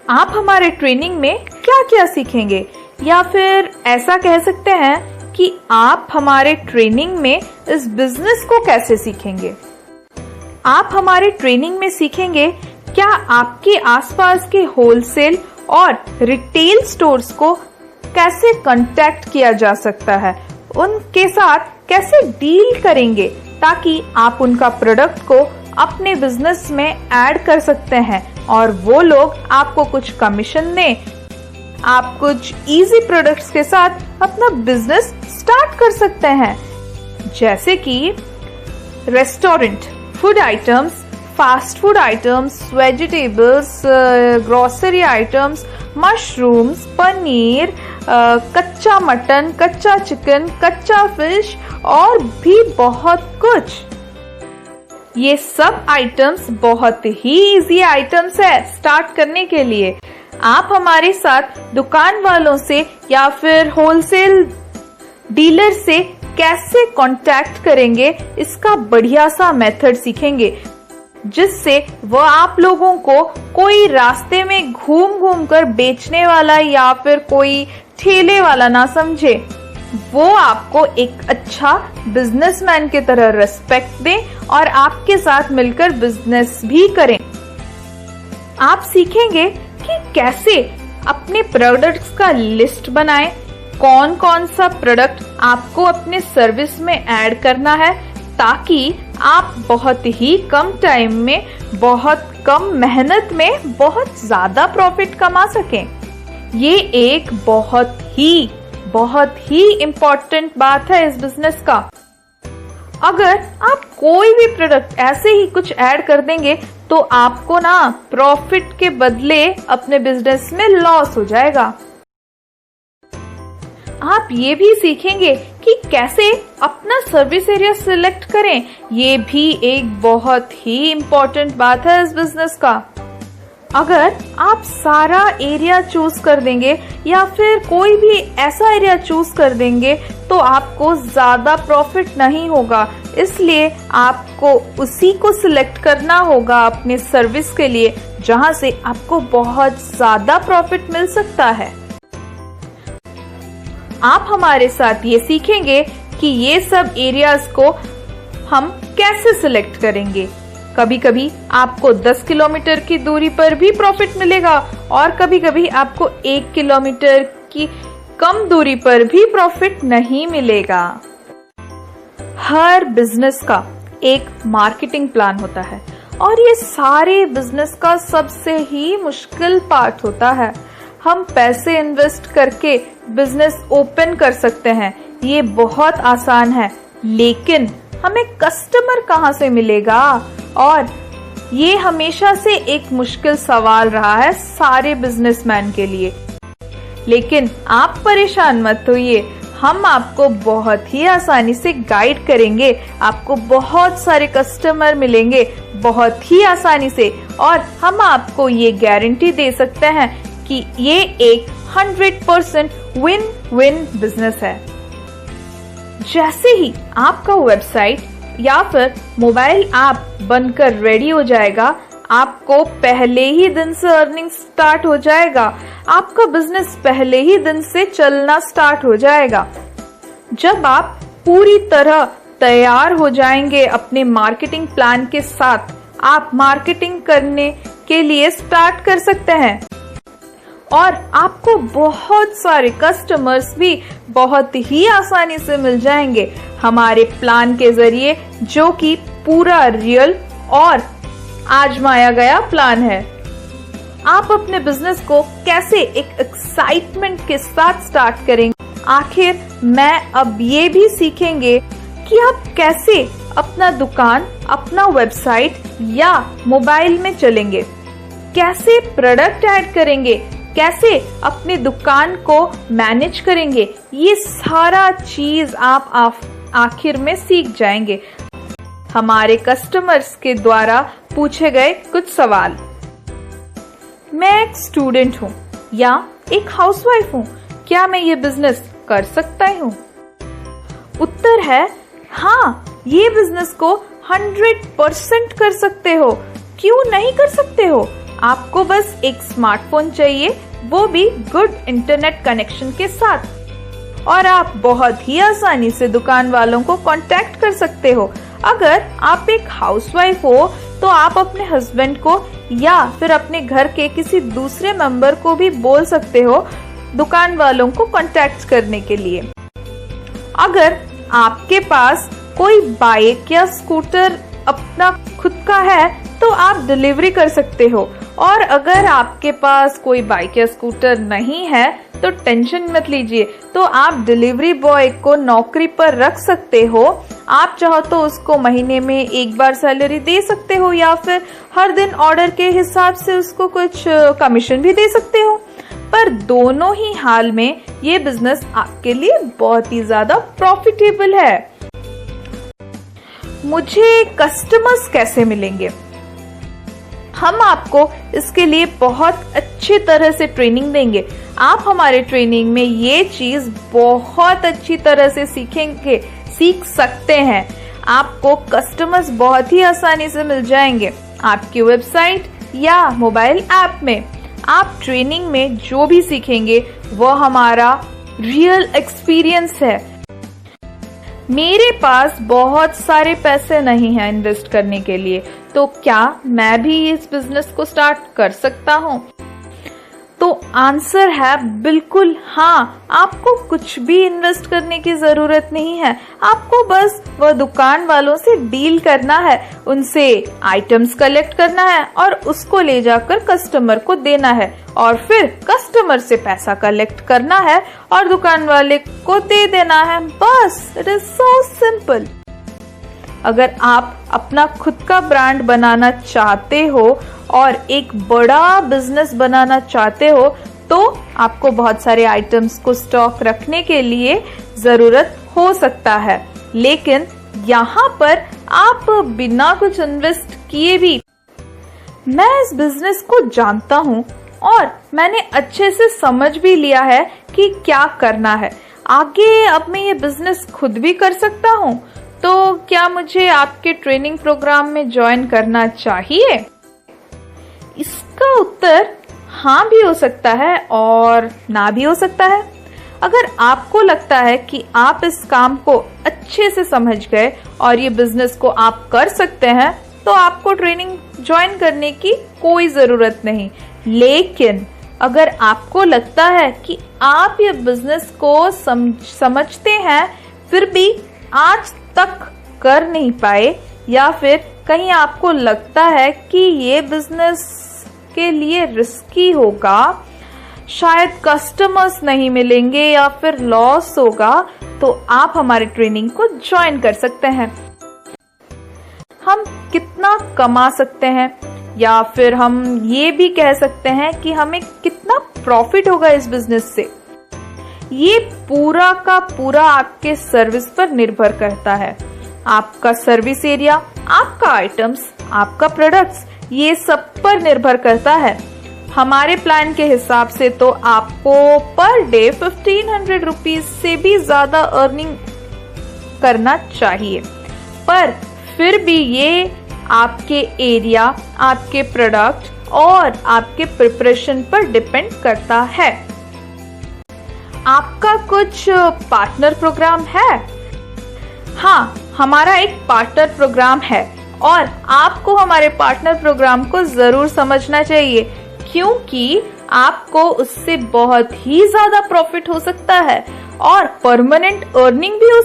आप हमारे ट्रेनिंग में क्या क्या सीखेंगे, या फिर ऐसा कह सकते हैं कि आप हमारे ट्रेनिंग में इस बिजनेस को कैसे सीखेंगे। आप हमारे ट्रेनिंग में सीखेंगे क्या आपके आसपास के होलसेल और रिटेल स्टोर्स को कैसे कांटेक्ट किया जा सकता है, उनके साथ कैसे डील करेंगे ताकि आप उनका प्रोडक्ट को अपने बिजनेस में ऐड कर सकते हैं और वो लोग आपको कुछ कमीशन दें। आप कुछ इजी प्रोडक्ट्स के साथ अपना बिजनेस स्टार्ट कर सकते हैं, जैसे कि restaurant, food items, fast food items, vegetables, grocery items, mushrooms, paneer, कच्चा मटन, कच्चा चिकन, कच्चा फिश और भी बहुत कुछ। ये सब आइटम्स बहुत ही इजी आइटम्स है स्टार्ट करने के लिए। आप हमारे साथ दुकान वालों से या फिर होलसेल डीलर से कैसे कांटेक्ट करेंगे, इसका बढ़िया सा मेथड सीखेंगे, जिससे वह आप लोगों को कोई रास्ते में घूम घूम कर बेचने वाला या फिर कोई ठेले वाला ना समझे। वो आपको एक अच्छा बिजनेसमैन की तरह रिस्पेक्ट दें और आपके साथ मिलकर बिजनेस भी करें। आप सीखेंगे कि कैसे अपने प्रोडक्ट्स का लिस्ट बनाएं, कौन कौन सा प्रोडक्ट आपको अपने सर्विस में ऐड करना है, ताकि आप बहुत ही कम टाइम में, बहुत कम मेहनत में बहुत ज्यादा प्रॉफिट कमा सकें। ये एक बहुत ही इम्पोर्टेंट बात है इस बिजनेस का। अगर आप कोई भी प्रोडक्ट ऐसे ही कुछ ऐड कर देंगे तो आपको ना प्रॉफिट के बदले अपने बिजनेस में लॉस हो जाएगा। आप ये भी सीखेंगे कि कैसे अपना सर्विस एरिया सिलेक्ट करें। ये भी एक बहुत ही इम्पोर्टेंट बात है इस बिजनेस का। अगर आप सारा एरिया चूज कर देंगे या फिर कोई भी ऐसा एरिया चूज कर देंगे तो आपको ज्यादा प्रॉफिट नहीं होगा, इसलिए आपको उसी को सिलेक्ट करना होगा अपने सर्विस के लिए जहां से आपको बहुत ज्यादा प्रॉफिट मिल सकता है। आप हमारे साथ ये सीखेंगे कि ये सब एरियाज को हम कैसे सिलेक्ट करेंगे। कभी कभी आपको 10 किलोमीटर की दूरी पर भी प्रॉफिट मिलेगा और कभी कभी आपको 1 किलोमीटर की कम दूरी पर भी प्रॉफिट नहीं मिलेगा। हर बिजनेस का एक मार्केटिंग प्लान होता है और ये सारे बिजनेस का सबसे ही मुश्किल पार्ट होता है। हम पैसे इन्वेस्ट करके बिजनेस ओपन कर सकते हैं, ये बहुत आसान है, लेकिन हमें कस्टमर कहाँ से मिलेगा, और ये हमेशा से एक मुश्किल सवाल रहा है सारे बिजनेसमैन के लिए। लेकिन आप परेशान मत होइए, हम आपको बहुत ही आसानी से गाइड करेंगे। आपको बहुत सारे कस्टमर मिलेंगे बहुत ही आसानी से, और हम आपको ये गारंटी दे सकते हैं कि ये एक 100% विन विन बिजनेस है। जैसे ही आपका वेबसाइट या फिर मोबाइल ऐप बनकर रेडी हो जाएगा, आपको पहले ही दिन से अर्निंग स्टार्ट हो जाएगा। आपका बिजनेस पहले ही दिन से चलना स्टार्ट हो जाएगा। जब आप पूरी तरह तैयार हो जाएंगे अपने मार्केटिंग प्लान के साथ, आप मार्केटिंग करने के लिए स्टार्ट कर सकते हैं और आपको बहुत सारे कस्टमर्स भी बहुत ही आसानी से मिल जाएंगे हमारे प्लान के जरिए, जो कि पूरा रियल और आजमाया गया प्लान है। आप अपने बिजनेस को कैसे एक एक्साइटमेंट के साथ स्टार्ट करेंगे। आखिर मैं अब ये भी सीखेंगे कि आप कैसे अपना दुकान, अपना वेबसाइट या मोबाइल में चलेंगे, कैसे प्रोडक्ट ऐड करेंगे, कैसे अपनी दुकान को मैनेज करेंगे। ये सारा चीज आप आखिर में सीख जाएंगे हमारे कस्टमर्स के द्वारा पूछे गए कुछ सवाल। मैं एक स्टूडेंट हूँ या एक हाउसवाइफ हूँ, क्या मैं ये बिजनेस कर सकता हूँ? उत्तर है हाँ, ये बिजनेस को 100% कर सकते हो। क्यों नहीं कर सकते हो? आपको बस एक स्मार्टफोन चाहिए, वो भी गुड इंटरनेट कनेक्शन के साथ, और आप बहुत ही आसानी से दुकान वालों को कांटेक्ट कर सकते हो। अगर आप एक हाउसवाइफ हो तो आप अपने हस्बैंड को या फिर अपने घर के किसी दूसरे मेंबर को भी बोल सकते हो दुकान वालों को कांटेक्ट करने के लिए। अगर आपके पास कोई बाइक या स्कूटर अपना खुद का है तो आप डिलीवरी कर सकते हो, और अगर आपके पास कोई बाइक या स्कूटर नहीं है तो टेंशन मत लीजिए, तो आप डिलीवरी बॉय को नौकरी पर रख सकते हो। आप चाहो तो उसको महीने में एक बार सैलरी दे सकते हो या फिर हर दिन ऑर्डर के हिसाब से उसको कुछ कमीशन भी दे सकते हो। पर दोनों ही हाल में ये बिजनेस आपके लिए बहुत ही ज्यादा प्रॉफिटेबल है। मुझे कस्टमर्स कैसे मिलेंगे? हम आपको इसके लिए बहुत अच्छी तरह से ट्रेनिंग देंगे। आप हमारे ट्रेनिंग में ये चीज बहुत अच्छी तरह से सीख सकते हैं। आपको कस्टमर्स बहुत ही आसानी से मिल जाएंगे आपकी वेबसाइट या मोबाइल ऐप में। आप ट्रेनिंग में जो भी सीखेंगे वो हमारा रियल एक्सपीरियंस है। मेरे पास बहुत सारे पैसे नहीं हैं इन्वेस्ट करने के लिए, तो क्या मैं भी इस बिजनेस को स्टार्ट कर सकता हूँ? तो आंसर है बिल्कुल हाँ। आपको कुछ भी इन्वेस्ट करने की जरूरत नहीं है। आपको बस वह दुकान वालों से डील करना है, उनसे आइटम्स कलेक्ट करना है और उसको ले जाकर कस्टमर को देना है, और फिर कस्टमर से पैसा कलेक्ट करना है और दुकान वाले को दे देना है। बस, इट इज सो सिंपल। अगर आप अपना खुद का ब्रांड बनाना चाहते हो और एक बड़ा बिजनेस बनाना चाहते हो तो आपको बहुत सारे आइटम्स को स्टॉक रखने के लिए जरूरत हो सकता है, लेकिन यहाँ पर आप बिना कुछ इन्वेस्ट किए भी, मैं इस बिजनेस को जानता हूँ और मैंने अच्छे से समझ भी लिया है कि क्या करना है आगे। अब मैं ये बिजनेस खुद भी कर सकता हूँ, तो क्या मुझे आपके ट्रेनिंग प्रोग्राम में ज्वाइन करना चाहिए? इसका उत्तर हाँ भी हो सकता है और ना भी हो सकता है। अगर आपको लगता है कि आप इस काम को अच्छे से समझ गए और ये बिजनेस को आप कर सकते हैं तो आपको ट्रेनिंग ज्वाइन करने की कोई जरूरत नहीं। लेकिन अगर आपको लगता है कि आप ये बिजनेस को समझते हैं फिर भी आज तक कर नहीं पाए, या फिर कहीं आपको लगता है कि ये बिजनेस के लिए रिस्की होगा, शायद कस्टमर्स नहीं मिलेंगे या फिर लॉस होगा, तो आप हमारे ट्रेनिंग को ज्वाइन कर सकते हैं। हम कितना कमा सकते हैं या फिर हम ये भी कह सकते हैं कि हमें कितना प्रॉफिट होगा इस बिजनेस से, ये पूरा का पूरा आपके सर्विस पर निर्भर करता है। आपका सर्विस एरिया, आपका आइटम्स, आपका प्रोडक्ट्स, ये सब पर निर्भर करता है। हमारे प्लान के हिसाब से तो आपको पर डे 1500 रुपीज से भी ज्यादा अर्निंग करना चाहिए, पर फिर भी ये आपके एरिया, आपके प्रोडक्ट और आपके प्रिपरेशन पर डिपेंड करता है। आपका कुछ पार्टनर प्रोग्राम है? हाँ, हमारा एक पार्टनर प्रोग्राम है और आपको हमारे पार्टनर प्रोग्राम को जरूर समझना चाहिए, क्योंकि आपको उससे बहुत ही ज्यादा प्रॉफिट हो सकता है और परमानेंट अर्निंग भी हो